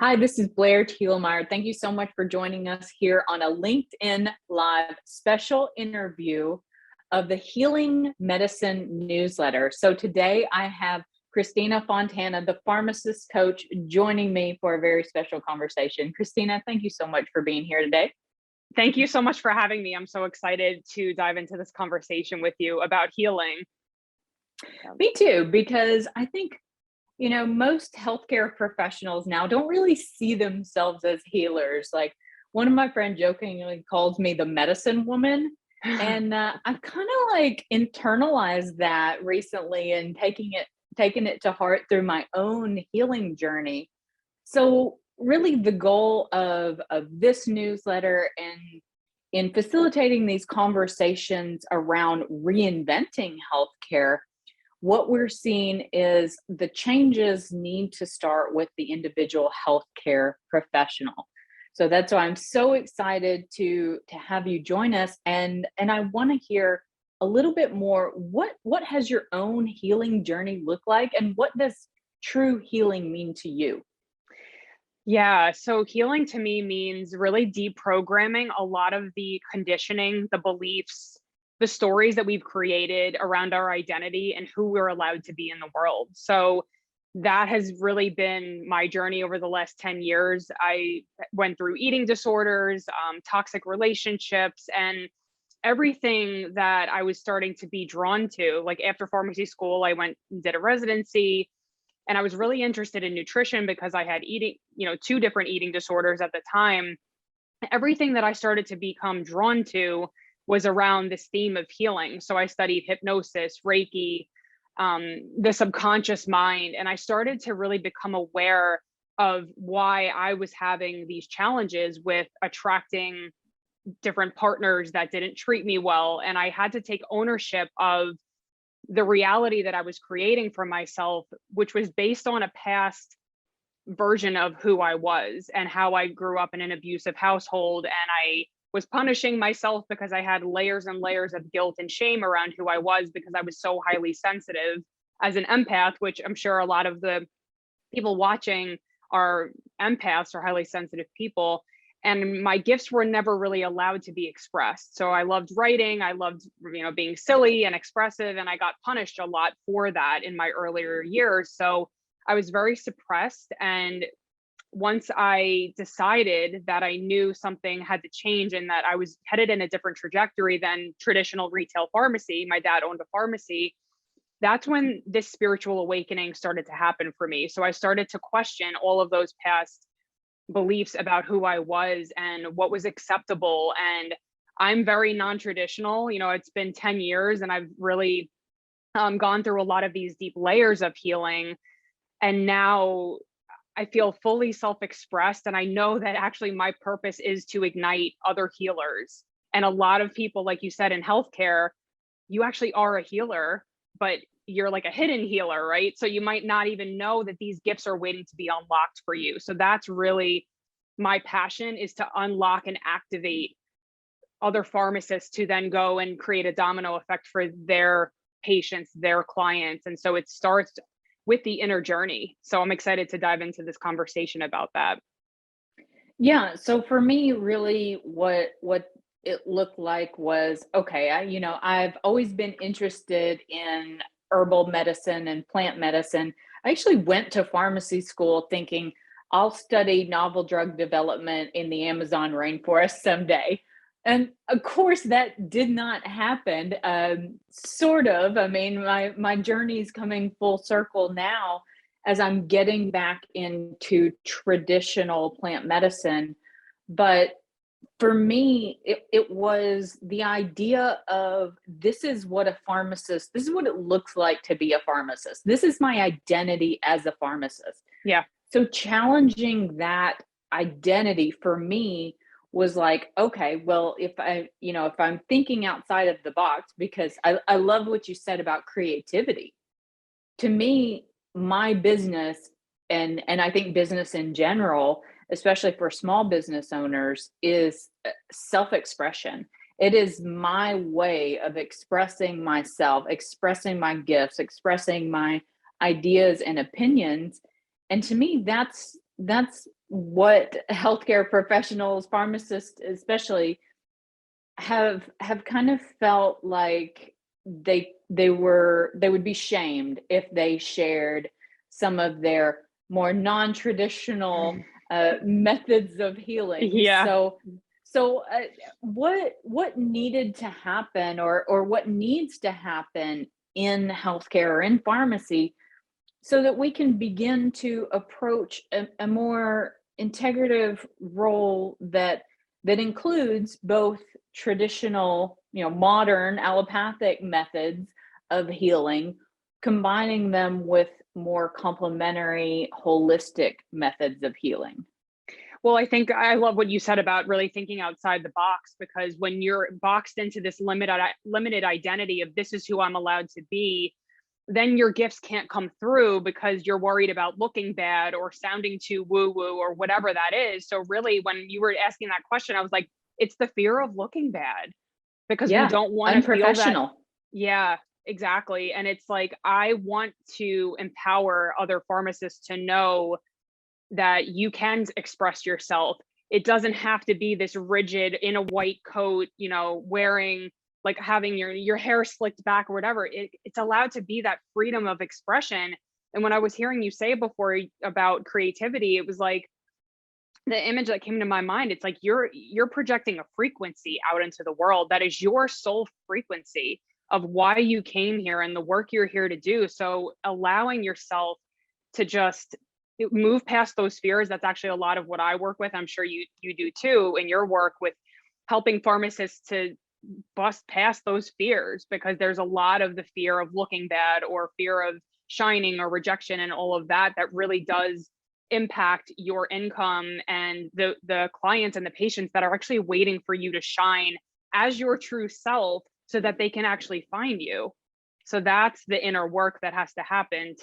Hi, this is Blair Thielmeyer. Thank you so much for joining us here on a LinkedIn Live special interview of the Healing Medicine newsletter. So today I have Christina Fontana, the Pharmacist Coach, joining me for a very special conversation. Christina, thank you so much for being here today. Thank you so much for having me. I'm so excited to dive into this conversation with you about healing. Me too, because I think most healthcare professionals now don't really see themselves as healers. Like one of my friends jokingly calls me the medicine woman. And I've kind of like internalized that recently and taking it to heart through my own healing journey. So really the goal of this newsletter and in facilitating these conversations around reinventing healthcare, what we're seeing is the changes need to start with the individual healthcare professional. So that's why I'm so excited to have you join us. And I want to hear a little bit more. What has your own healing journey look like, and what does true healing mean to you? Yeah, so healing to me means really deprogramming a lot of the conditioning, the beliefs, the stories that we've created around our identity and who we're allowed to be in the world. So that has really been my journey over the last 10 years. I went through eating disorders, toxic relationships, and everything that I was starting to be drawn to. Like after pharmacy school, I went and did a residency, and I was really interested in nutrition because I had two different eating disorders at the time. Everything that I started to become drawn to was around this theme of healing. So I studied hypnosis, Reiki, the subconscious mind, and I started to really become aware of why I was having these challenges with attracting different partners that didn't treat me well. And I had to take ownership of the reality that I was creating for myself, which was based on a past version of who I was and how I grew up in an abusive household. And I was punishing myself because I had layers and layers of guilt and shame around who I was because I was so highly sensitive as an empath, which I'm sure a lot of the people watching are empaths or highly sensitive people. And my gifts were never really allowed to be expressed. So I loved writing, I loved, being silly and expressive, and I got punished a lot for that in my earlier years. So I was very suppressed. And once I decided that I knew something had to change and that I was headed in a different trajectory than traditional retail pharmacy, my dad owned a pharmacy, that's when this spiritual awakening started to happen for me. So I started to question all of those past beliefs about who I was and what was acceptable. And I'm very non-traditional. It's been 10 years and I've really gone through a lot of these deep layers of healing. And now I feel fully self-expressed. And I know that actually my purpose is to ignite other healers. And a lot of people, like you said, in healthcare, you actually are a healer, but you're like a hidden healer, right? So you might not even know that these gifts are waiting to be unlocked for you. So that's really my passion, is to unlock and activate other pharmacists to then go and create a domino effect for their patients, their clients. And so it starts with the inner journey. So I'm excited to dive into this conversation about that. Yeah, so for me, really what it looked like was, okay, I've always been interested in herbal medicine and plant medicine. I actually went to pharmacy school thinking I'll study novel drug development in the Amazon rainforest someday. And of course, that did not happen. Sort of. I mean, my journey is coming full circle now as I'm getting back into traditional plant medicine. But for me, it was the idea of this is what it looks like to be a pharmacist. This is my identity as a pharmacist. Yeah. So challenging that identity for me was like, okay, well, if I'm thinking outside of the box, because I love what you said about creativity. To me, my business and I think business in general, especially for small business owners, is self-expression. It is my way of expressing myself, expressing my gifts, expressing my ideas and opinions. And to me, that's what healthcare professionals, pharmacists especially, have kind of felt like they would be shamed if they shared some of their more non-traditional methods of healing. Yeah. So what needed to happen, or what needs to happen in healthcare or in pharmacy, so that we can begin to approach a more integrative role that includes both traditional, modern allopathic methods of healing, combining them with more complementary, holistic methods of healing. Well, I think I love what you said about really thinking outside the box, because when you're boxed into this limited identity of this is who I'm allowed to be, then your gifts can't come through because you're worried about looking bad or sounding too woo woo or whatever that is. So really, when you were asking that question, I was like, it's the fear of looking bad, because we Yeah, don't want to feel that. unprofessional. Yeah, exactly. And it's like, I want to empower other pharmacists to know that you can express yourself. It doesn't have to be this rigid in a white coat, wearing, like, having your hair slicked back or whatever. It's allowed to be that freedom of expression. And when I was hearing you say before about creativity, it was like the image that came to my mind. It's like you're projecting a frequency out into the world that is your soul frequency of why you came here and the work you're here to do. So allowing yourself to just move past those fears. That's actually a lot of what I work with. I'm sure you do too in your work with helping pharmacists to bust past those fears, because there's a lot of the fear of looking bad or fear of shining or rejection and all of that really does impact your income and the clients and the patients that are actually waiting for you to shine as your true self so that they can actually find you. So that's the inner work that has to happen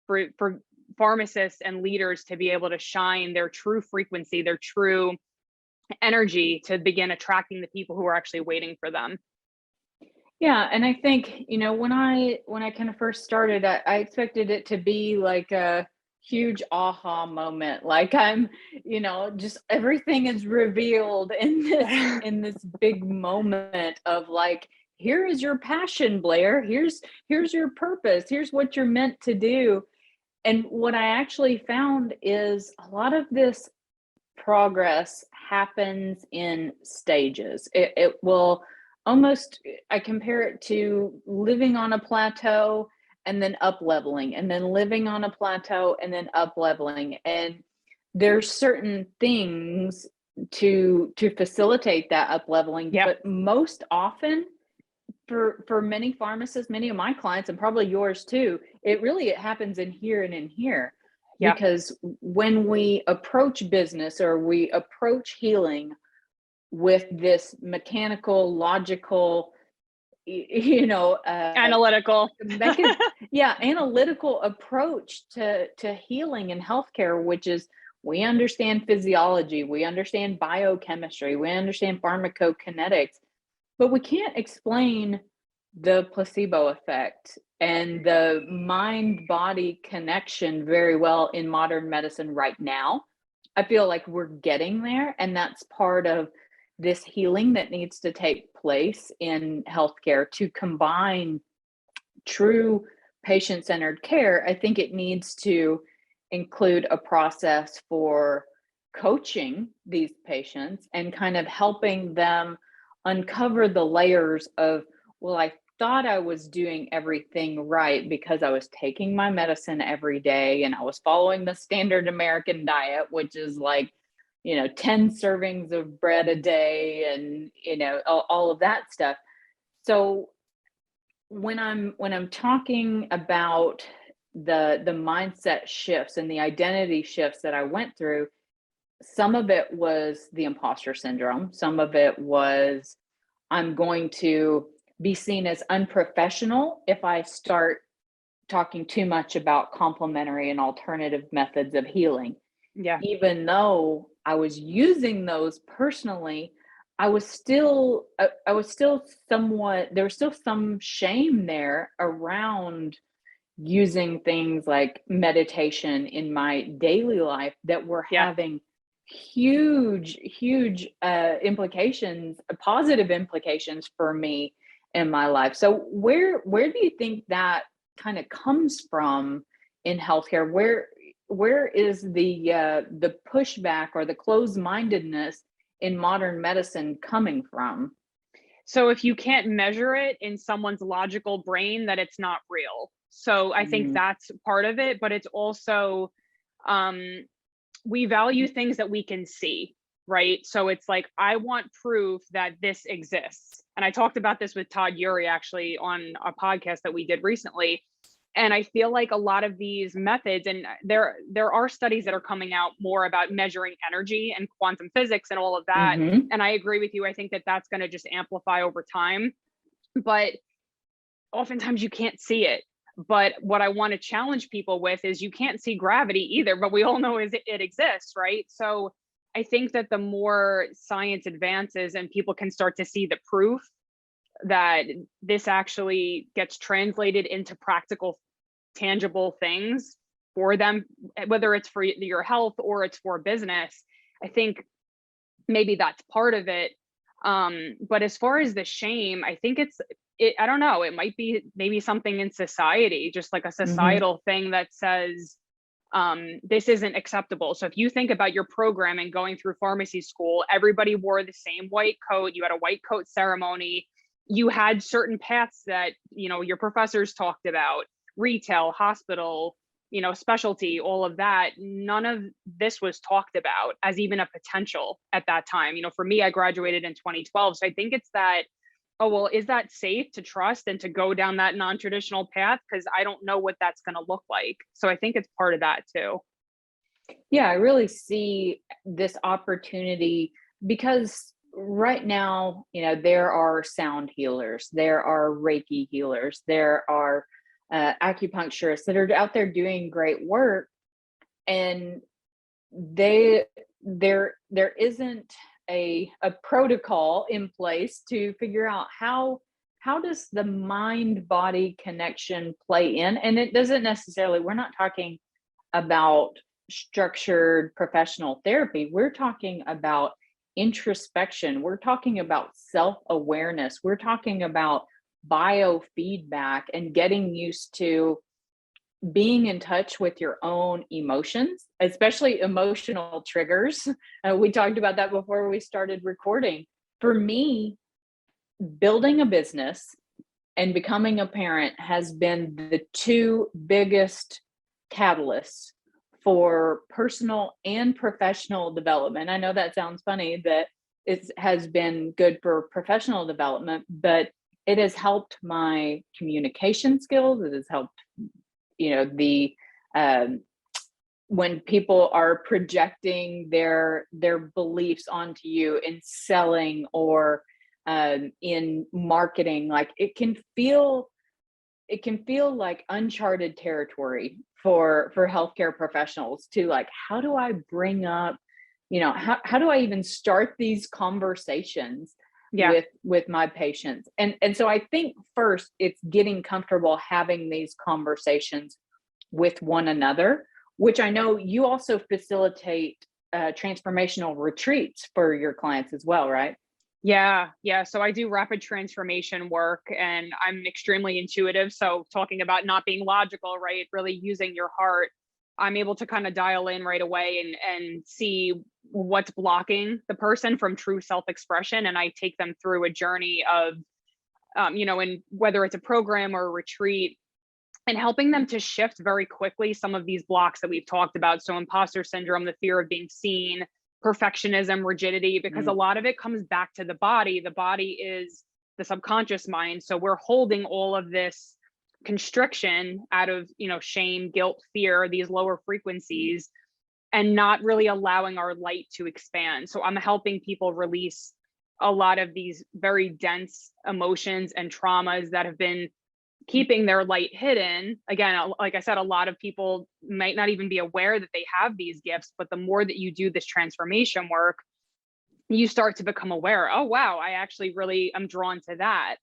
for pharmacists and leaders to be able to shine their true frequency, their true energy, to begin attracting the people who are actually waiting for them. Yeah, and I think, when I kind of first started, I expected it to be like a huge aha moment. Like just everything is revealed in this big moment of like, here is your passion, Blair. Here's your purpose. Here's what you're meant to do. And what I actually found is a lot of this progress happens in stages. It will almost, I compare it to living on a plateau and then up leveling, and then living on a plateau and then up leveling. And there's certain things to facilitate that up leveling, Yep. but most often for many pharmacists, many of my clients, and probably yours too, it happens in here and in here. Yeah. Because when we approach business or we approach healing with this mechanical, logical, Analytical. analytical approach to healing and healthcare, which is, we understand physiology, we understand biochemistry, we understand pharmacokinetics, but we can't explain the placebo effect and the mind-body connection very well in modern medicine right now. I feel like we're getting there, and that's part of this healing that needs to take place in healthcare to combine true patient-centered care. I think it needs to include a process for coaching these patients and kind of helping them uncover the layers of, well, I thought I was doing everything right because I was taking my medicine every day and I was following the standard American diet, which is like, 10 servings of bread a day and, all of that stuff. So when I'm talking about the mindset shifts and the identity shifts that I went through, some of it was the imposter syndrome. Some of it was, I'm going to be seen as unprofessional if I start talking too much about complementary and alternative methods of healing. Yeah. Even though I was using those personally, I was still somewhat, there was still some shame there around, using things like meditation in my daily life that were Yeah. having huge implications, positive implications for me in my life. So where do you think that kind of comes from in healthcare? Where is the pushback or the closed-mindedness in modern medicine coming from? So if you can't measure it in someone's logical brain, that it's not real. So I think Mm, that's part of it, but it's also, um, we value things that we can see, right? So it's like, I want proof that this exists. And I talked about this with Todd Uri actually on a podcast that we did recently. And I feel like a lot of these methods, and there are studies that are coming out more about measuring energy and quantum physics and all of that. mhm. And I agree with you. I think that that's going to just amplify over time. But oftentimes you can't see it. But what I want to challenge people with is you can't see gravity either, but we all know it exists, right? So I think that the more science advances and people can start to see the proof that this actually gets translated into practical, tangible things for them, whether it's for your health or it's for business, I think maybe that's part of it. But as far as the shame, I think I don't know, it might be maybe something in society, just like a Mhm. societal thing that says, this isn't acceptable. So if you think about your programming going through pharmacy school, everybody wore the same white coat, you had a white coat ceremony, you had certain paths that, your professors talked about, retail, hospital, specialty, all of that. None of this was talked about as even a potential at that time. For me, I graduated in 2012. So I think it's that, oh, well, is that safe to trust and to go down that non-traditional path? Because I don't know what that's going to look like. So I think it's part of that too. Yeah, I really see this opportunity because right now, there are sound healers, there are Reiki healers, there are acupuncturists that are out there doing great work, and they there isn't a protocol in place to figure out how does the mind body connection play in. And it doesn't necessarily, we're not talking about structured professional therapy. We're talking about introspection. We're talking about self awareness. We're talking about biofeedback and getting used to being in touch with your own emotions, especially emotional triggers. We talked about that before we started recording. For me, building a business and becoming a parent has been the two biggest catalysts for personal and professional development. I know that sounds funny that it has been good for professional development, but it has helped my communication skills. It has helped, the um, when people are projecting their beliefs onto you in selling or in marketing, like it can feel like uncharted territory for healthcare professionals to, like, how do I bring up, how do I even start these conversations Yeah. with my patients? And so I think first it's getting comfortable having these conversations with one another, which I know you also facilitate transformational retreats for your clients as well, right? Yeah. Yeah. So I do rapid transformation work and I'm extremely intuitive. So talking about not being logical, right? Really using your heart, I'm able to kind of dial in right away and see what's blocking the person from true self-expression. And I take them through a journey of, and whether it's a program or a retreat, and helping them to shift very quickly some of these blocks that we've talked about. So imposter syndrome, the fear of being seen, perfectionism, rigidity, because a Mm, lot of it comes back to the body. The body is the subconscious mind. So we're holding all of this constriction out of, shame, guilt, fear, these lower frequencies, and not really allowing our light to expand. So I'm helping people release a lot of these very dense emotions and traumas that have been keeping their light hidden. Again, like I said, a lot of people might not even be aware that they have these gifts, but the more that you do this transformation work, you start to become aware, oh, wow, I actually really am drawn to that.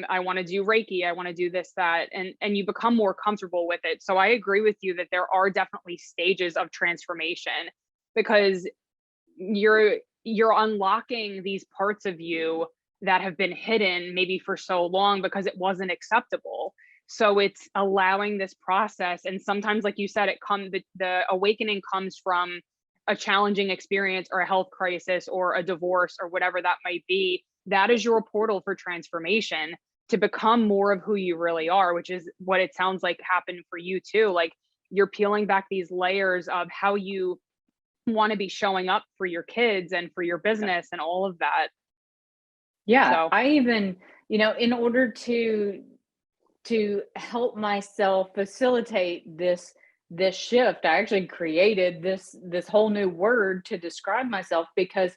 I want to do Reiki, I want to do this, that, and you become more comfortable with it. So I agree with you that there are definitely stages of transformation, because you're unlocking these parts of you that have been hidden maybe for so long because it wasn't acceptable. So it's allowing this process. And sometimes, like you said, the awakening comes from a challenging experience or a health crisis or a divorce or whatever that might be. That is your portal for transformation, to become more of who you really are, which is what it sounds like happened for you too. Like, you're peeling back these layers of how you want to be showing up for your kids and for your business and all of that. Yeah, So, I even, in order to help myself facilitate this shift, I actually created this whole new word to describe myself, because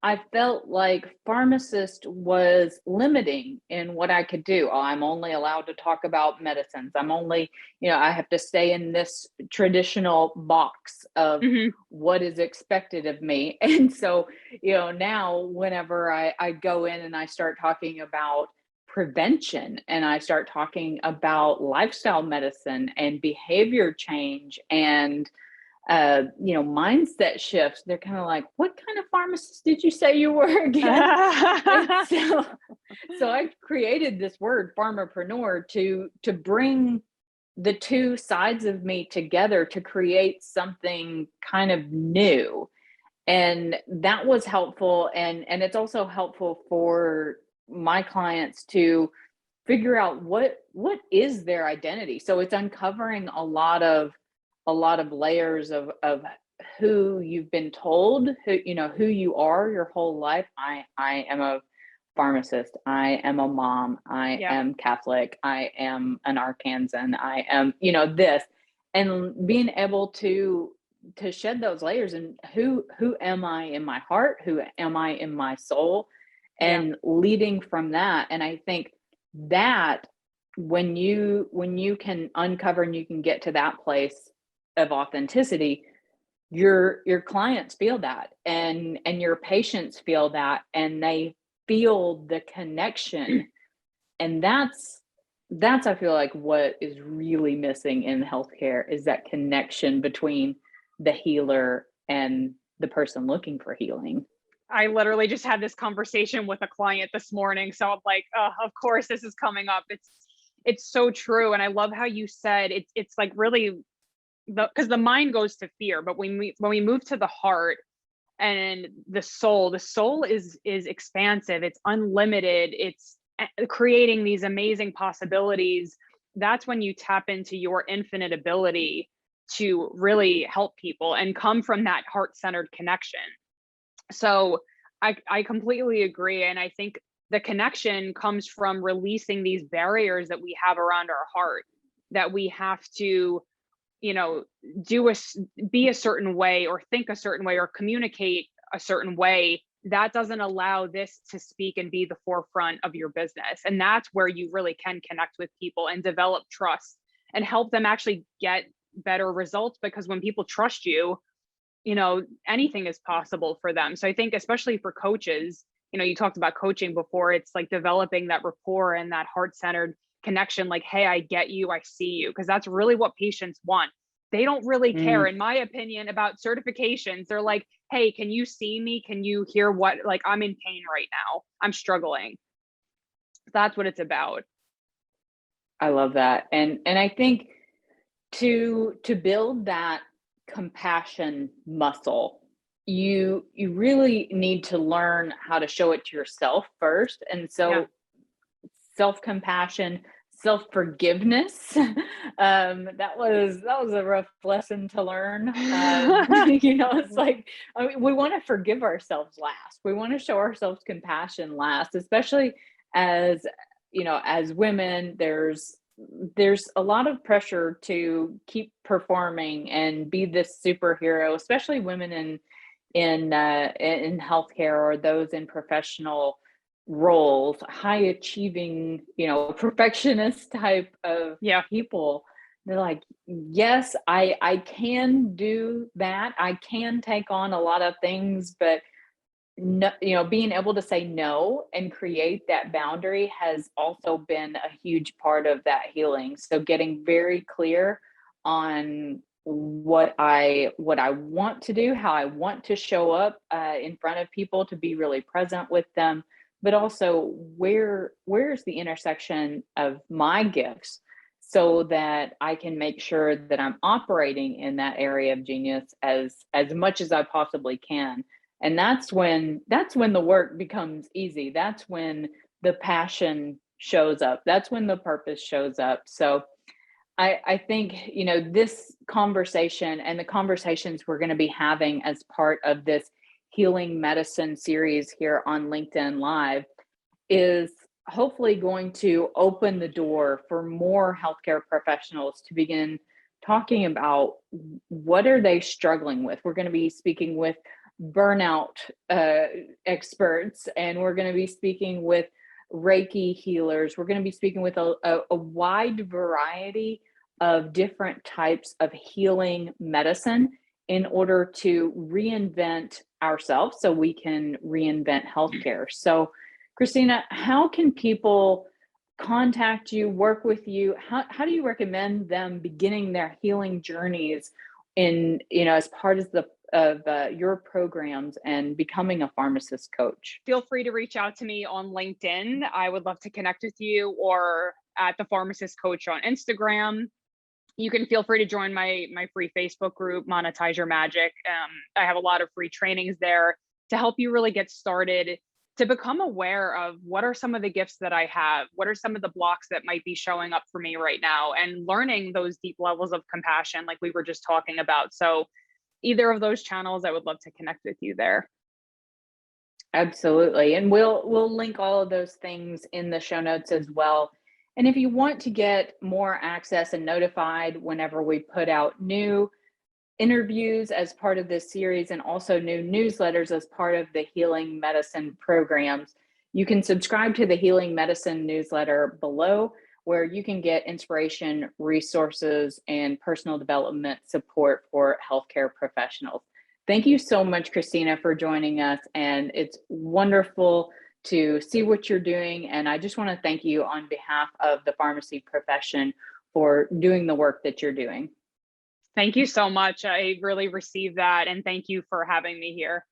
I felt like pharmacist was limiting in what I could do. Oh, I'm only allowed to talk about medicines. I'm only, I have to stay in this traditional box of mhm, what is expected of me. And so, now whenever I go in and I start talking about prevention, and I start talking about lifestyle medicine and behavior change and mindset shifts, they're kind of like, what kind of pharmacist did you say you were again? And so I created this word pharmapreneur to bring the two sides of me together to create something kind of new. And that was helpful. And it's also helpful for my clients to figure out what is their identity. So it's uncovering a lot of layers of who you've been told, who you are your whole life. I am a pharmacist, I am a mom, I yeah, am Catholic, I am an Arkansan, I am, this. And being able to shed those layers, and who am I in my heart, who am I in my soul, yeah. and leading from that. And I think that when you can uncover and you can get to that place of authenticity, your clients feel that, and your patients feel that, and they feel the connection. And that's I feel like what is really missing in healthcare is that connection between the healer and the person looking for healing. I literally just had this conversation with a client this morning. So I'm like, oh, of course this is coming up. It's so true. And I love how you said it's like really because the mind goes to fear, but when we move to the heart and the soul is expansive, it's unlimited, it's creating these amazing possibilities. That's when you tap into your infinite ability to really help people and come from that heart-centered connection. So I completely agree. And I think the connection comes from releasing these barriers that we have around our heart, that we have to, you know, be a certain way or think a certain way or communicate a certain way. That doesn't allow this to speak and be the forefront of your business. And that's where you really can connect with people and develop trust and help them actually get better results, because when people trust you, anything is possible for them. So I think especially for coaches, you talked about coaching before, it's like developing that rapport and that heart-centered connection, like, hey, I get you, I see you, because that's really what patients want. They don't really care, Mm, in my opinion, about certifications. They're like, hey, can you see me? Can you hear what, like, I'm in pain right now, I'm struggling. That's what it's about. I love that. And I think to build that compassion muscle, you really need to learn how to show it to yourself first. And Yeah. so self-compassion, self-forgiveness, that was a rough lesson to learn. It's like, I mean, we want to forgive ourselves last. We want to show ourselves compassion last, especially as as women. There's a lot of pressure to keep performing and be this superhero, especially women in healthcare, or those in professional roles, high achieving, perfectionist type of Yeah. people. They're like, yes, I can do that. I can take on a lot of things, but no, being able to say no and create that boundary has also been a huge part of that healing. So getting very clear on what I want to do, how I want to show up in front of people, to be really present with them, but also where's the intersection of my gifts, so that I can make sure that I'm operating in that area of genius as much as I possibly can. And that's when the work becomes easy. That's when the passion shows up. That's when the purpose shows up. So I think, this conversation and the conversations we're going to be having as part of this healing medicine series here on LinkedIn Live is hopefully going to open the door for more healthcare professionals to begin talking about what are they struggling with. We're going to be speaking with burnout experts, and we're going to be speaking with Reiki healers. We're going to be speaking with a wide variety of different types of healing medicine in order to reinvent ourselves so we can reinvent healthcare. So, Christina, how can people contact you, work with you? How do you recommend them beginning their healing journeys in, as part of your programs and becoming a pharmacist coach? Feel free to reach out to me on LinkedIn. I would love to connect with you, or at the Pharmacist Coach on Instagram. You can feel free to join my free Facebook group, Monetize Your Magic. I have a lot of free trainings there to help you really get started, to become aware of what are some of the gifts that I have, what are some of the blocks that might be showing up for me right now, and learning those deep levels of compassion like we were just talking about. So either of those channels, I would love to connect with you there. Absolutely. And we'll link all of those things in the show notes as well. And if you want to get more access and notified whenever we put out new interviews as part of this series, and also new newsletters as part of the healing medicine programs, you can subscribe to the healing medicine newsletter below, where you can get inspiration, resources, and personal development support for healthcare professionals. Thank you so much, Christina, for joining us. And it's wonderful to see what you're doing. And I just want to thank you on behalf of the pharmacy profession for doing the work that you're doing. Thank you so much. I really received that. And thank you for having me here.